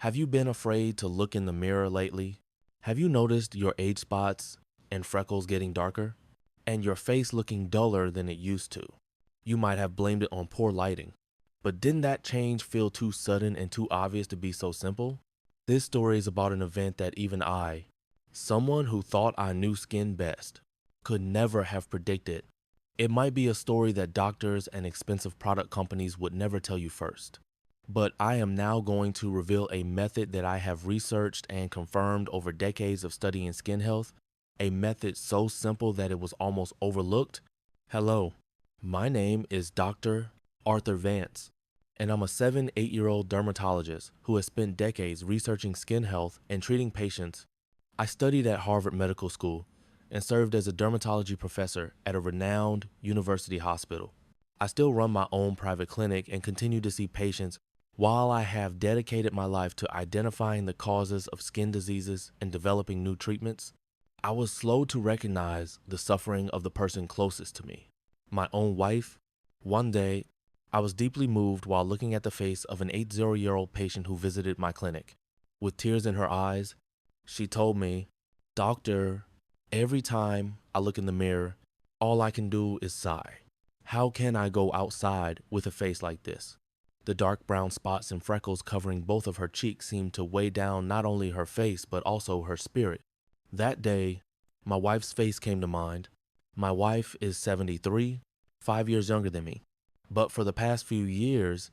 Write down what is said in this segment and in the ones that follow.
Have you been afraid to look in the mirror lately? Have you noticed your age spots and freckles getting darker? And your face looking duller than it used to? You might have blamed it on poor lighting. But didn't that change feel too sudden and too obvious to be so simple? This story is about an event that even I, someone who thought I knew skin best, could never have predicted. It might be a story that doctors and expensive product companies would never tell you first. But I am now going to reveal a method that I have researched and confirmed over decades of studying skin health, a method so simple that it was almost overlooked. Hello, my name is Dr. Arthur Vance, and I'm a 8-year-old dermatologist who has spent decades researching skin health and treating patients. I studied at Harvard Medical School and served as a dermatology professor at a renowned university hospital. I still run my own private clinic and continue to see patients while I have dedicated my life to identifying the causes of skin diseases and developing new treatments. I was slow to recognize the suffering of the person closest to me, my own wife. One day, I was deeply moved while looking at the face of an 80-year-old patient who visited my clinic. With tears in her eyes, she told me, "Doctor, every time I look in the mirror, all I can do is sigh. How can I go outside with a face like this?" The dark brown spots and freckles covering both of her cheeks seemed to weigh down not only her face but also her spirit. That day, my wife's face came to mind. My wife is 73, 5 years younger than me. But for the past few years,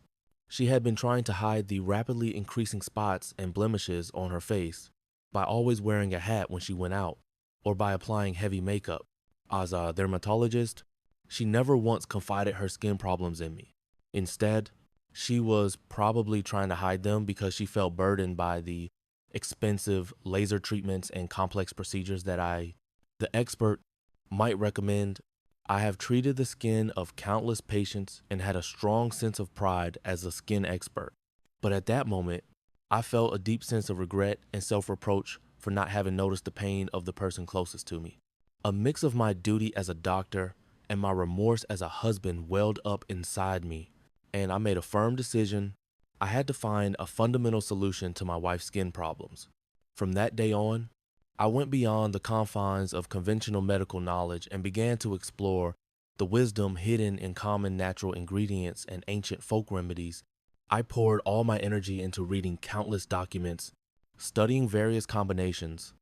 she had been trying to hide the rapidly increasing spots and blemishes on her face by always wearing a hat when she went out or by applying heavy makeup. As a dermatologist, she never once confided her skin problems in me. Instead, she was probably trying to hide them because she felt burdened by the expensive laser treatments and complex procedures that the expert, might recommend. I have treated the skin of countless patients and had a strong sense of pride as a skin expert. But at that moment, I felt a deep sense of regret and self-reproach for not having noticed the pain of the person closest to me. A mix of my duty as a doctor and my remorse as a husband welled up inside me, and I made a firm decision. I had to find a fundamental solution to my wife's skin problems. From that day on, I went beyond the confines of conventional medical knowledge and began to explore the wisdom hidden in common natural ingredients and ancient folk remedies. I poured all my energy into reading countless documents, studying various combinations,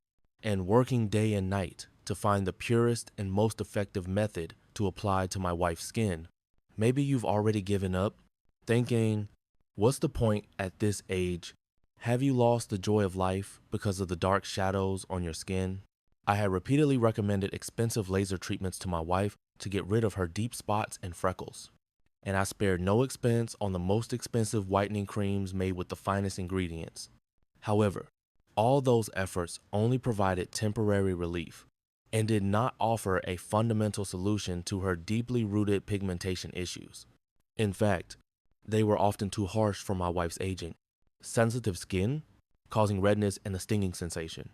and working day and night to find the purest and most effective method to apply to my wife's skin. Maybe you've already given up, thinking, what's the point at this age? Have you lost the joy of life because of the dark shadows on your skin? I had repeatedly recommended expensive laser treatments to my wife to get rid of her deep spots and freckles. And I spared no expense on the most expensive whitening creams made with the finest ingredients. However, all those efforts only provided temporary relief and did not offer a fundamental solution to her deeply rooted pigmentation issues. In fact, they were often too harsh for my wife's aging sensitive skin, causing redness and a stinging sensation.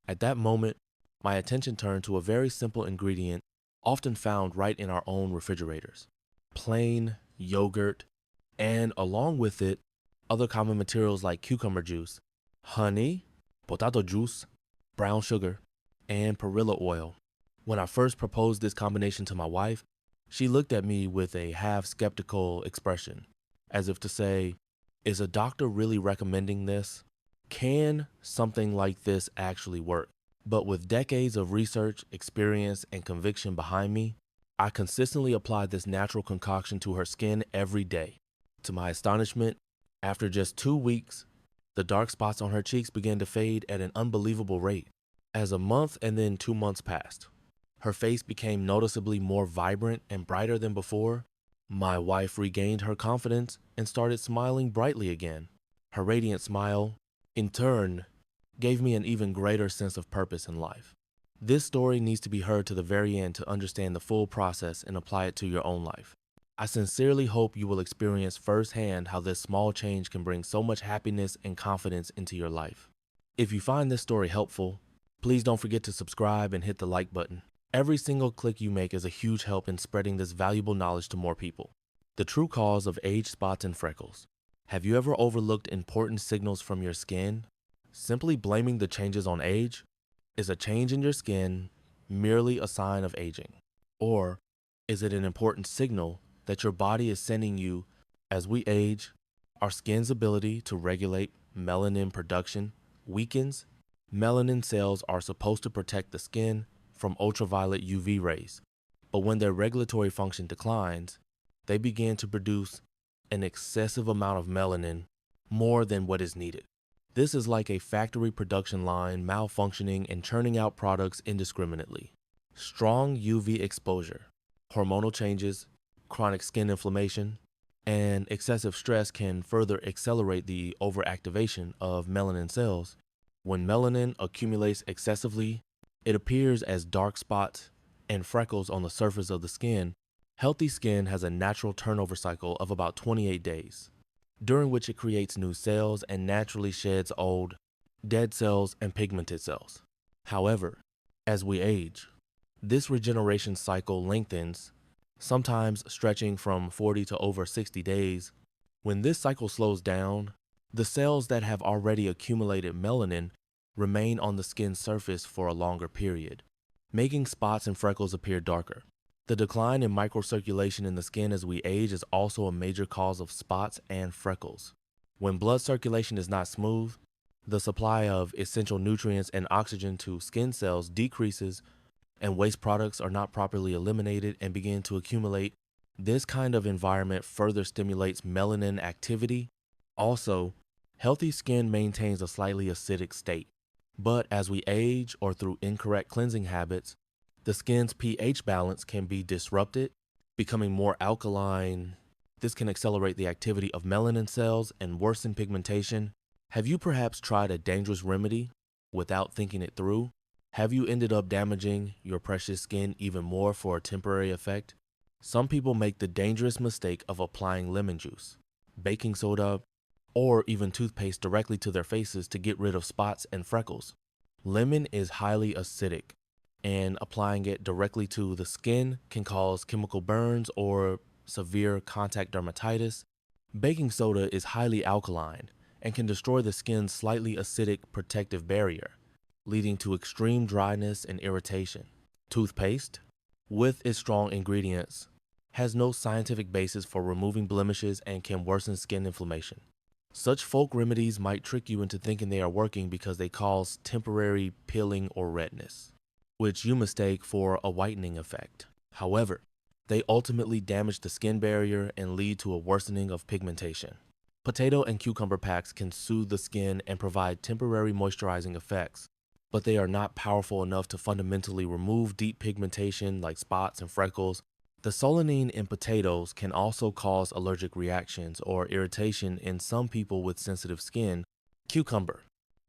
At that moment, my attention turned to a very simple ingredient often found right in our own refrigerators: plain yogurt, and along with it, other common materials like cucumber juice, honey, potato juice, brown sugar, and perilla oil. When I first proposed this combination to my wife, she looked at me with a half skeptical expression, as if to say, "Is a doctor really recommending this? Can something like this actually work?" But with decades of research, experience, and conviction behind me, I consistently applied this natural concoction to her skin every day. To my astonishment, after just 2 weeks, the dark spots on her cheeks began to fade at an unbelievable rate. As a month and then 2 months passed, her face became noticeably more vibrant and brighter than before. My wife regained her confidence and started smiling brightly again. Her radiant smile, in turn, gave me an even greater sense of purpose in life. This story needs to be heard to the very end to understand the full process and apply it to your own life. I sincerely hope you will experience firsthand how this small change can bring so much happiness and confidence into your life. If you find this story helpful, please don't forget to subscribe and hit the like button. Every single click you make is a huge help in spreading this valuable knowledge to more people. The true cause of age spots and freckles. Have you ever overlooked important signals from your skin? Simply blaming the changes on age? Is a change in your skin merely a sign of aging? Or is it an important signal that your body is sending you as we age? Our skin's ability to regulate melanin production weakens. Melanin cells are supposed to protect the skin from ultraviolet UV rays, but when their regulatory function declines, they begin to produce an excessive amount of melanin, more than what is needed. This is like a factory production line malfunctioning and churning out products indiscriminately. Strong UV exposure, hormonal changes, chronic skin inflammation, and excessive stress can further accelerate the overactivation of melanin cells. When melanin accumulates excessively, it appears as dark spots and freckles on the surface of the skin. Healthy skin has a natural turnover cycle of about 28 days, during which it creates new cells and naturally sheds old, dead cells and pigmented cells. However, as we age, this regeneration cycle lengthens, sometimes stretching from 40 to over 60 days. When this cycle slows down, the cells that have already accumulated melanin remain on the skin's surface for a longer period, making spots and freckles appear darker. The decline in microcirculation in the skin as we age is also a major cause of spots and freckles. When blood circulation is not smooth, the supply of essential nutrients and oxygen to skin cells decreases, and waste products are not properly eliminated and begin to accumulate. This kind of environment further stimulates melanin activity. Also, healthy skin maintains a slightly acidic state, but as we age or through incorrect cleansing habits, the skin's pH balance can be disrupted, becoming more alkaline. This can accelerate the activity of melanin cells and worsen pigmentation. Have you perhaps tried a dangerous remedy without thinking it through? Have you ended up damaging your precious skin even more for a temporary effect? Some people make the dangerous mistake of applying lemon juice, baking soda, or even toothpaste directly to their faces to get rid of spots and freckles. Lemon is highly acidic, and applying it directly to the skin can cause chemical burns or severe contact dermatitis. Baking soda is highly alkaline and can destroy the skin's slightly acidic protective barrier, leading to extreme dryness and irritation. Toothpaste, with its strong ingredients, has no scientific basis for removing blemishes and can worsen skin inflammation. Such folk remedies might trick you into thinking they are working because they cause temporary peeling or redness, which you mistake for a whitening effect. However, they ultimately damage the skin barrier and lead to a worsening of pigmentation. Potato and cucumber packs can soothe the skin and provide temporary moisturizing effects, but they are not powerful enough to fundamentally remove deep pigmentation like spots and freckles. The solanine in potatoes can also cause allergic reactions or irritation in some people with sensitive skin. Cucumber,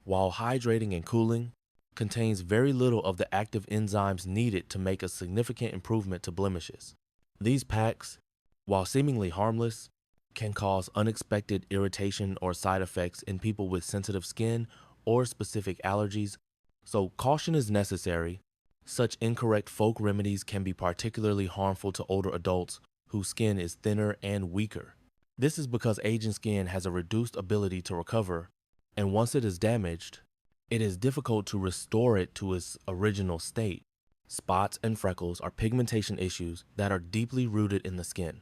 while hydrating and cooling, contains very little of the active enzymes needed to make a significant improvement to blemishes. These packs, while seemingly harmless, can cause unexpected irritation or side effects in people with sensitive skin or specific allergies, so caution is necessary. Such incorrect folk remedies can be particularly harmful to older adults whose skin is thinner and weaker. This is because aging skin has a reduced ability to recover, and once it is damaged, it is difficult to restore it to its original state. Spots and freckles are pigmentation issues that are deeply rooted in the skin.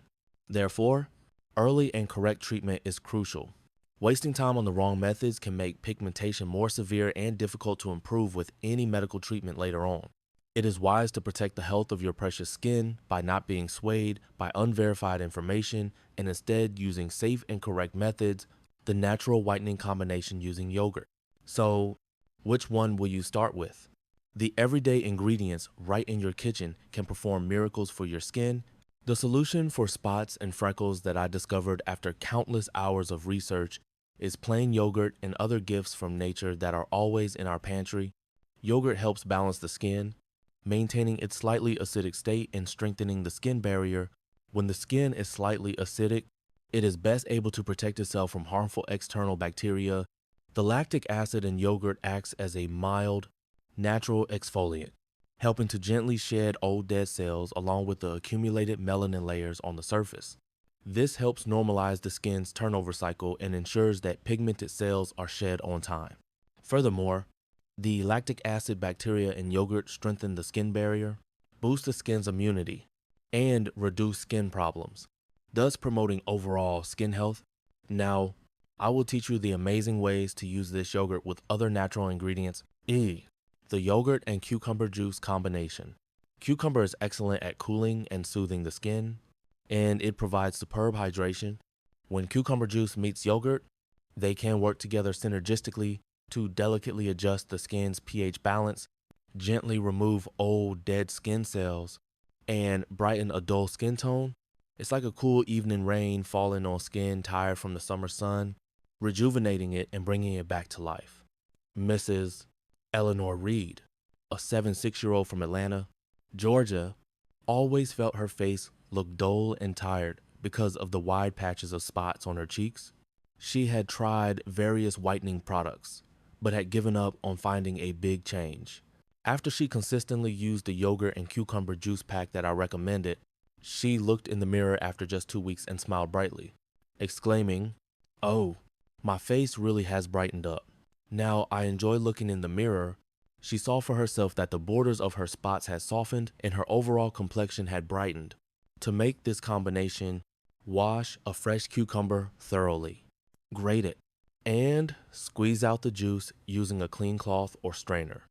Therefore, early and correct treatment is crucial. Wasting time on the wrong methods can make pigmentation more severe and difficult to improve with any medical treatment later on. It is wise to protect the health of your precious skin by not being swayed by unverified information and instead using safe and correct methods, the natural whitening combination using yogurt. So, which one will you start with? The everyday ingredients right in your kitchen can perform miracles for your skin. The solution for spots and freckles that I discovered after countless hours of research is plain yogurt and other gifts from nature that are always in our pantry. Yogurt helps balance the skin, maintaining its slightly acidic state and strengthening the skin barrier. When the skin is slightly acidic, it is best able to protect itself from harmful external bacteria. The lactic acid in yogurt acts as a mild, natural exfoliant, helping to gently shed old dead cells along with the accumulated melanin layers on the surface. This helps normalize the skin's turnover cycle and ensures that pigmented cells are shed on time. Furthermore, the lactic acid bacteria in yogurt strengthen the skin barrier, boost the skin's immunity, and reduce skin problems, thus promoting overall skin health. Now, I will teach you the amazing ways to use this yogurt with other natural ingredients. The yogurt and cucumber juice combination. Cucumber is excellent at cooling and soothing the skin, and it provides superb hydration. When cucumber juice meets yogurt, they can work together synergistically to delicately adjust the skin's pH balance, gently remove old dead skin cells, and brighten a dull skin tone. It's like a cool evening rain falling on skin tired from the summer sun, rejuvenating it and bringing it back to life. Mrs. Eleanor Reed, a 76-year-old from Atlanta, Georgia, always felt her face look dull and tired because of the wide patches of spots on her cheeks. She had tried various whitening products, but had given up on finding a big change. After she consistently used the yogurt and cucumber juice pack that I recommended, she looked in the mirror after just 2 weeks and smiled brightly, exclaiming, "Oh, my face really has brightened up. Now I enjoy looking in the mirror." She saw for herself that the borders of her spots had softened and her overall complexion had brightened. To make this combination, wash a fresh cucumber thoroughly, grate it, and squeeze out the juice using a clean cloth or strainer.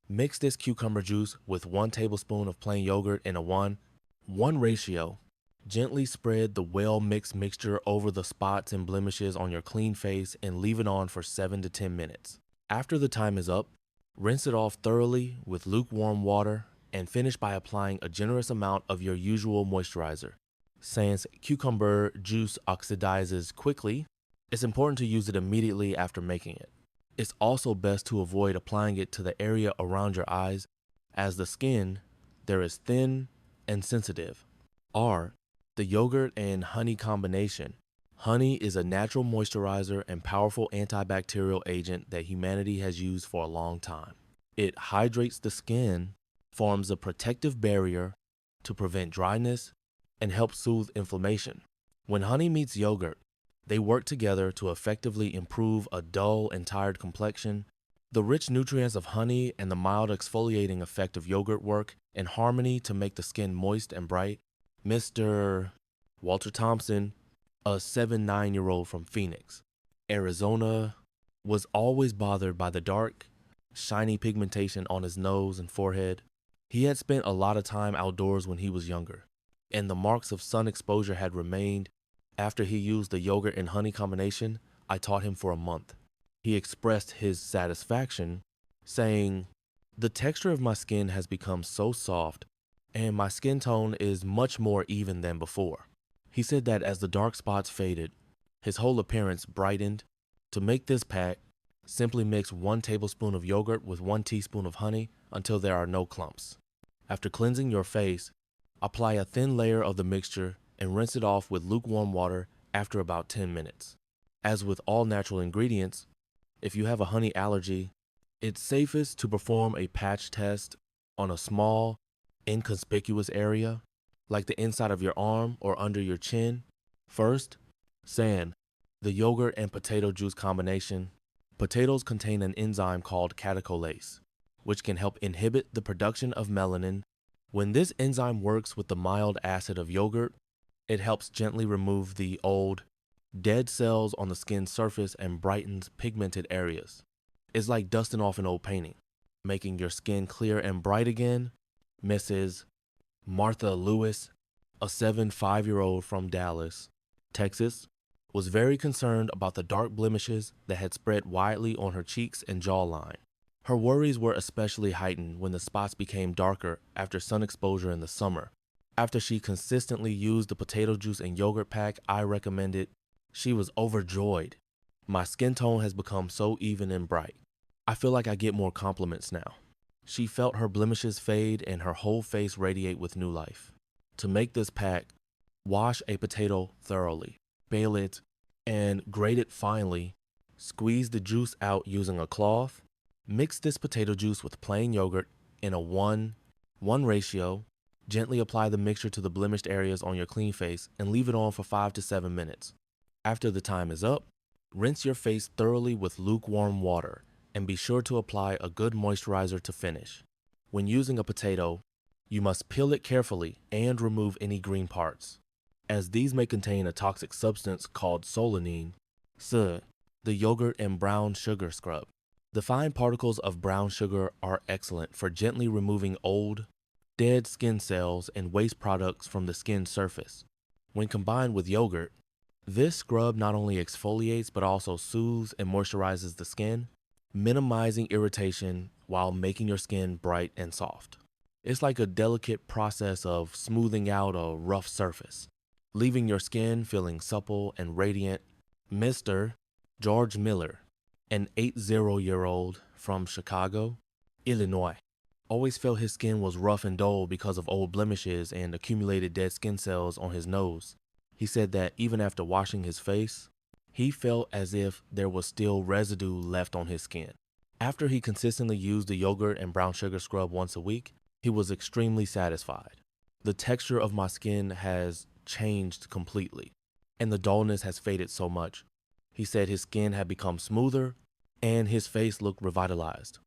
Mix this cucumber juice with 1 tablespoon of plain yogurt in a 1:1 ratio. Gently spread the well-mixed mixture over the spots and blemishes on your clean face and leave it on for 7 to 10 minutes. After the time is up, rinse it off thoroughly with lukewarm water and finish by applying a generous amount of your usual moisturizer. Since cucumber juice oxidizes quickly, it's important to use it immediately after making it. It's also best to avoid applying it to the area around your eyes, as the skin there is thin and sensitive. The yogurt and honey combination. Honey is a natural moisturizer and powerful antibacterial agent that humanity has used for a long time. It hydrates the skin, forms a protective barrier to prevent dryness, and helps soothe inflammation. When honey meets yogurt, they work together to effectively improve a dull and tired complexion. The rich nutrients of honey and the mild exfoliating effect of yogurt work in harmony to make the skin moist and bright. Mr. Walter Thompson, a 79-year-old from Phoenix, Arizona, was always bothered by the dark, shiny pigmentation on his nose and forehead. He had spent a lot of time outdoors when he was younger, and the marks of sun exposure had remained. After he used the yogurt and honey combination, I taught him for a month. He expressed his satisfaction, saying, "The texture of my skin has become so soft, and my skin tone is much more even than before." He said that as the dark spots faded, his whole appearance brightened. To make this pack, simply mix 1 tablespoon of yogurt with 1 teaspoon of honey until there are no clumps. After cleansing your face, apply a thin layer of the mixture and rinse it off with lukewarm water after about 10 minutes. As with all natural ingredients, if you have a honey allergy, it's safest to perform a patch test on a small, inconspicuous area, like the inside of your arm or under your chin. First, the yogurt and potato juice combination. Potatoes contain an enzyme called catecholase, which can help inhibit the production of melanin. When this enzyme works with the mild acid of yogurt, it helps gently remove the old, dead cells on the skin's surface and brightens pigmented areas. It's like dusting off an old painting, making your skin clear and bright again. Mrs. Martha Lewis, a 75-year-old from Dallas, Texas, was very concerned about the dark blemishes that had spread widely on her cheeks and jawline. Her worries were especially heightened when the spots became darker after sun exposure in the summer. After she consistently used the potato juice and yogurt pack I recommended, she was overjoyed. "My skin tone has become so even and bright. I feel like I get more compliments now." She felt her blemishes fade and her whole face radiate with new life. To make this pack, wash a potato thoroughly, peel it, and grate it finely. Squeeze the juice out using a cloth. Mix this potato juice with plain yogurt in a 1:1 ratio. Gently apply the mixture to the blemished areas on your clean face and leave it on for 5 to 7 minutes. After the time is up, rinse your face thoroughly with lukewarm water and be sure to apply a good moisturizer to finish. When using a potato, you must peel it carefully and remove any green parts, as these may contain a toxic substance called solanine. The yogurt and brown sugar scrub. The fine particles of brown sugar are excellent for gently removing old, dead skin cells and waste products from the skin surface. When combined with yogurt, this scrub not only exfoliates but also soothes and moisturizes the skin, minimizing irritation while making your skin bright and soft. It's like a delicate process of smoothing out a rough surface, leaving your skin feeling supple and radiant. Mr. George Miller, an 80-year-old from Chicago, Illinois, always felt his skin was rough and dull because of old blemishes and accumulated dead skin cells on his nose. He said that even after washing his face, he felt as if there was still residue left on his skin. After he consistently used the yogurt and brown sugar scrub once a week, he was extremely satisfied. The texture of my skin has changed completely, and the dullness has faded so much. He said his skin had become smoother and his face looked revitalized.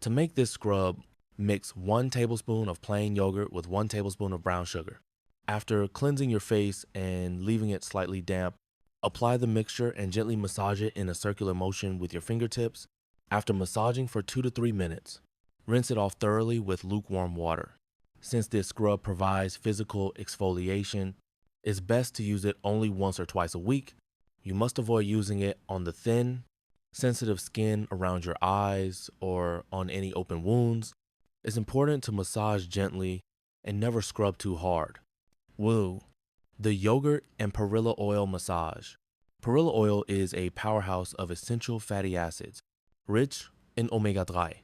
To make this scrub, mix 1 tablespoon of plain yogurt with 1 tablespoon of brown sugar. After cleansing your face and leaving it slightly damp, apply the mixture and gently massage it in a circular motion with your fingertips. After massaging for 2 to 3 minutes, rinse it off thoroughly with lukewarm water. Since this scrub provides physical exfoliation, it's best to use it only once or twice a week. You must avoid using it on the thin, sensitive skin around your eyes or on any open wounds. It's important to massage gently and never scrub too hard. Woo! The yogurt and perilla oil massage. Perilla oil is a powerhouse of essential fatty acids, rich in omega-3.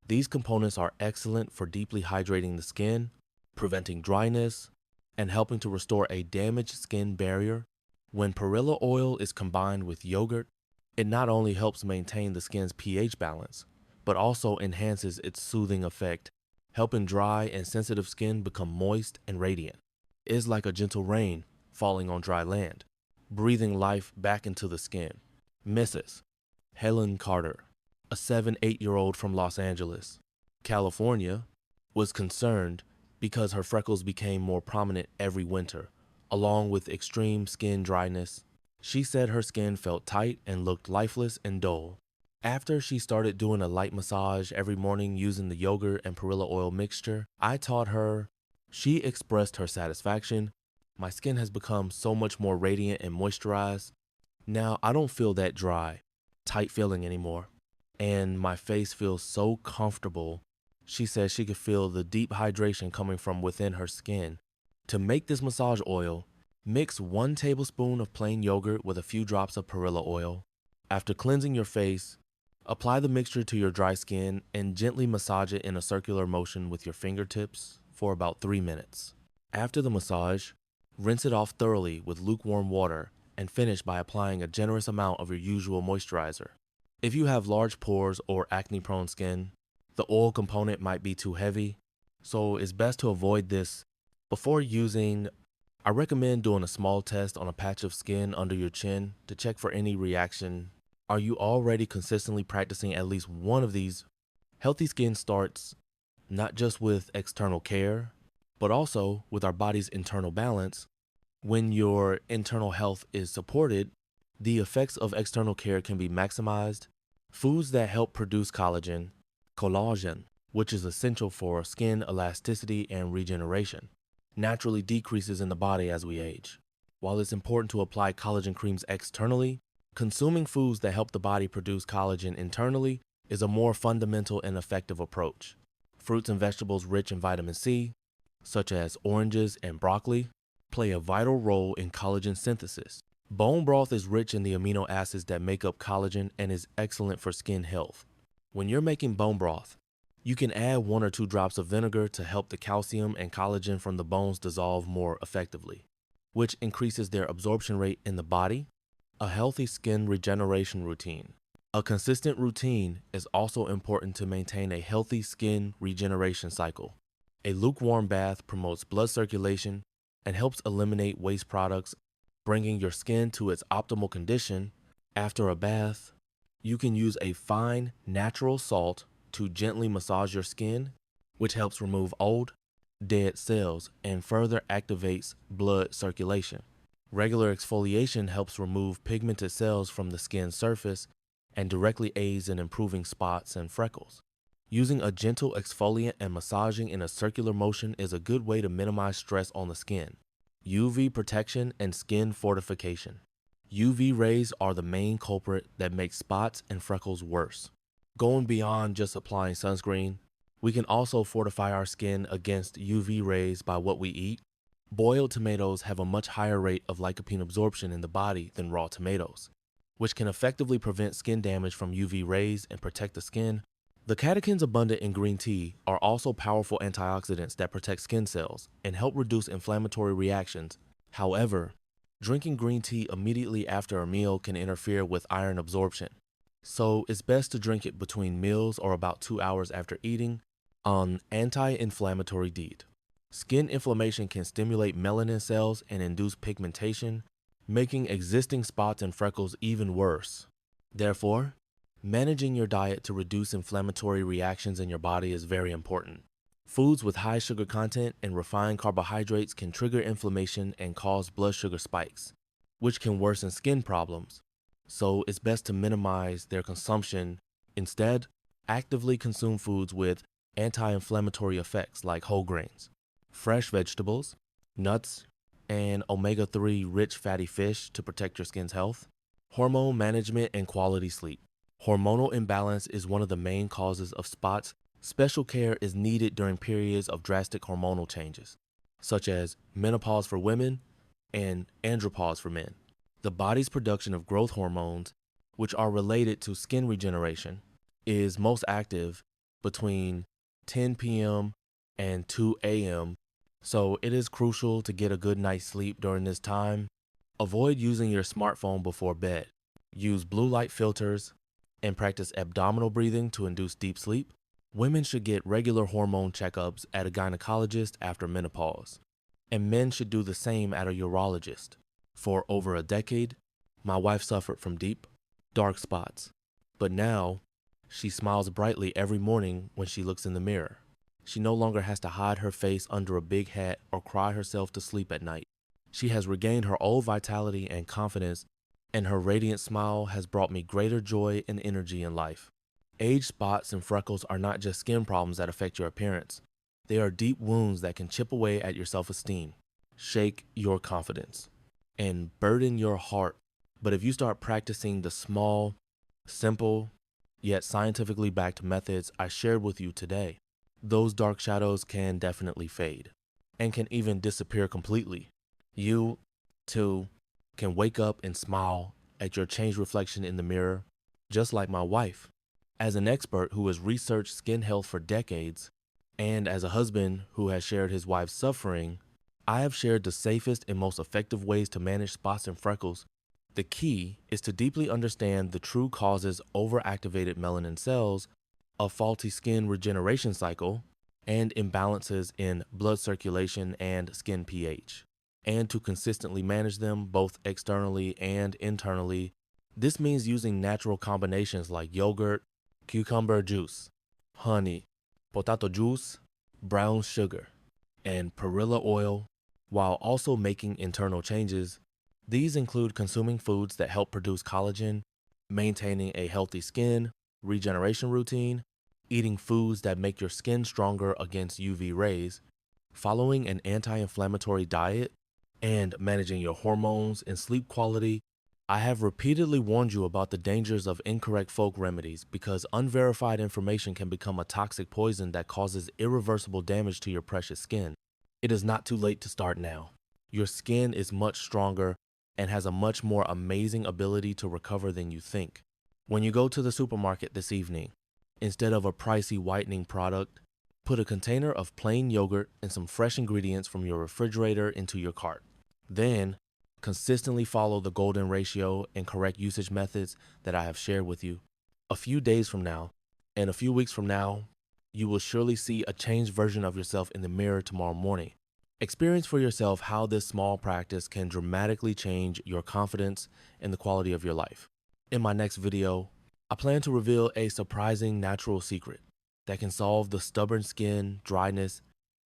These components are excellent for deeply hydrating the skin, preventing dryness, and helping to restore a damaged skin barrier. When perilla oil is combined with yogurt, it not only helps maintain the skin's pH balance, but also enhances its soothing effect, helping dry and sensitive skin become moist and radiant. It is like a gentle rain falling on dry land, breathing life back into the skin. Mrs. Helen Carter, a 8-year-old from Los Angeles, California, was concerned because her freckles became more prominent every winter, along with extreme skin dryness. She said her skin felt tight and looked lifeless and dull. After she started doing a light massage every morning using the yogurt and perilla oil mixture I taught her, she expressed her satisfaction. My skin has become so much more radiant and moisturized. Now I don't feel that dry, tight feeling anymore, and my face feels so comfortable. She said she could feel the deep hydration coming from within her skin. To make this massage oil, mix 1 tablespoon of plain yogurt with a few drops of perilla oil. After cleansing your face, apply the mixture to your dry skin and gently massage it in a circular motion with your fingertips for about 3 minutes. After the massage, rinse it off thoroughly with lukewarm water and finish by applying a generous amount of your usual moisturizer. If you have large pores or acne-prone skin, the oil component might be too heavy, so it's best to avoid this. Before using, I recommend doing a small test on a patch of skin under your chin to check for any reaction. Are you already consistently practicing at least one of these? Healthy skin starts not just with external care, but also with our body's internal balance. When your internal health is supported, the effects of external care can be maximized. Foods that help produce collagen, which is essential for skin elasticity and regeneration, naturally decreases in the body as we age. While it's important to apply collagen creams externally, consuming foods that help the body produce collagen internally is a more fundamental and effective approach. Fruits and vegetables rich in vitamin C, such as oranges and broccoli, play a vital role in collagen synthesis. Bone broth is rich in the amino acids that make up collagen and is excellent for skin health. When you're making bone broth, you can add 1 or 2 drops of vinegar to help the calcium and collagen from the bones dissolve more effectively, which increases their absorption rate in the body. A healthy skin regeneration routine. A consistent routine is also important to maintain a healthy skin regeneration cycle. A lukewarm bath promotes blood circulation and helps eliminate waste products, bringing your skin to its optimal condition. After a bath, you can use a fine, natural salt to gently massage your skin, which helps remove old, dead cells and further activates blood circulation. Regular exfoliation helps remove pigmented cells from the skin's surface and directly aids in improving spots and freckles. Using a gentle exfoliant and massaging in a circular motion is a good way to minimize stress on the skin. UV protection and skin fortification. UV rays are the main culprit that makes spots and freckles worse. Going beyond just applying sunscreen, we can also fortify our skin against UV rays by what we eat. Boiled tomatoes have a much higher rate of lycopene absorption in the body than raw tomatoes, which can effectively prevent skin damage from UV rays and protect the skin. The catechins abundant in green tea are also powerful antioxidants that protect skin cells and help reduce inflammatory reactions. However, drinking green tea immediately after a meal can interfere with iron absorption, so it's best to drink it between meals or about 2 hours after eating. On anti-inflammatory diet. Skin inflammation can stimulate melanin cells and induce pigmentation, making existing spots and freckles even worse. Therefore, managing your diet to reduce inflammatory reactions in your body is very important. Foods with high sugar content and refined carbohydrates can trigger inflammation and cause blood sugar spikes, which can worsen skin problems. So it's best to minimize their consumption. Instead, actively consume foods with anti-inflammatory effects like whole grains, fresh vegetables, nuts, and omega-3 rich fatty fish to protect your skin's health. Hormone management and quality sleep. Hormonal imbalance is one of the main causes of spots. Special care is needed during periods of drastic hormonal changes, such as menopause for women and andropause for men. The body's production of growth hormones, which are related to skin regeneration, is most active between 10 p.m. and 2 a.m., so it is crucial to get a good night's sleep during this time. Avoid using your smartphone before bed. Use blue light filters and practice abdominal breathing to induce deep sleep. Women should get regular hormone checkups at a gynecologist after menopause, and men should do the same at a urologist. For over a decade, my wife suffered from deep, dark spots, but now she smiles brightly every morning when she looks in the mirror. She no longer has to hide her face under a big hat or cry herself to sleep at night. She has regained her old vitality and confidence, and her radiant smile has brought me greater joy and energy in life. Age spots and freckles are not just skin problems that affect your appearance. They are deep wounds that can chip away at your self-esteem, shake your confidence, and burden your heart. But if you start practicing the small, simple, yet scientifically backed methods I shared with you today, those dark shadows can definitely fade and can even disappear completely. You, too, can wake up and smile at your changed reflection in the mirror, just like my wife. As an expert who has researched skin health for decades, and as a husband who has shared his wife's suffering, I have shared the safest and most effective ways to manage spots and freckles. The key is to deeply understand the true causes overactivated melanin cells, a faulty skin regeneration cycle, and imbalances in blood circulation and skin pH, and to consistently manage them both externally and internally. This means using natural combinations like yogurt, cucumber juice, honey, potato juice, brown sugar, and perilla oil, while also making internal changes. These include consuming foods that help produce collagen, maintaining a healthy skin regeneration routine, eating foods that make your skin stronger against UV rays, following an anti-inflammatory diet, and managing your hormones and sleep quality. I have repeatedly warned you about the dangers of incorrect folk remedies because unverified information can become a toxic poison that causes irreversible damage to your precious skin. It is not too late to start now. Your skin is much stronger and has a much more amazing ability to recover than you think. When you go to the supermarket this evening, instead of a pricey whitening product, put a container of plain yogurt and some fresh ingredients from your refrigerator into your cart. Then, consistently follow the golden ratio and correct usage methods that I have shared with you. A few days from now, and a few weeks from now, you will surely see a changed version of yourself in the mirror tomorrow morning. Experience for yourself how this small practice can dramatically change your confidence and the quality of your life. In my next video, I plan to reveal a surprising natural secret that can solve the stubborn skin, dryness,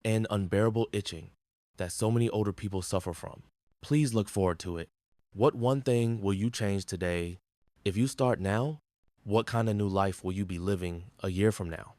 and unbearable itching that so many older people suffer from. Please look forward to it. What one thing will you change today? If you start now, what kind of new life will you be living a year from now?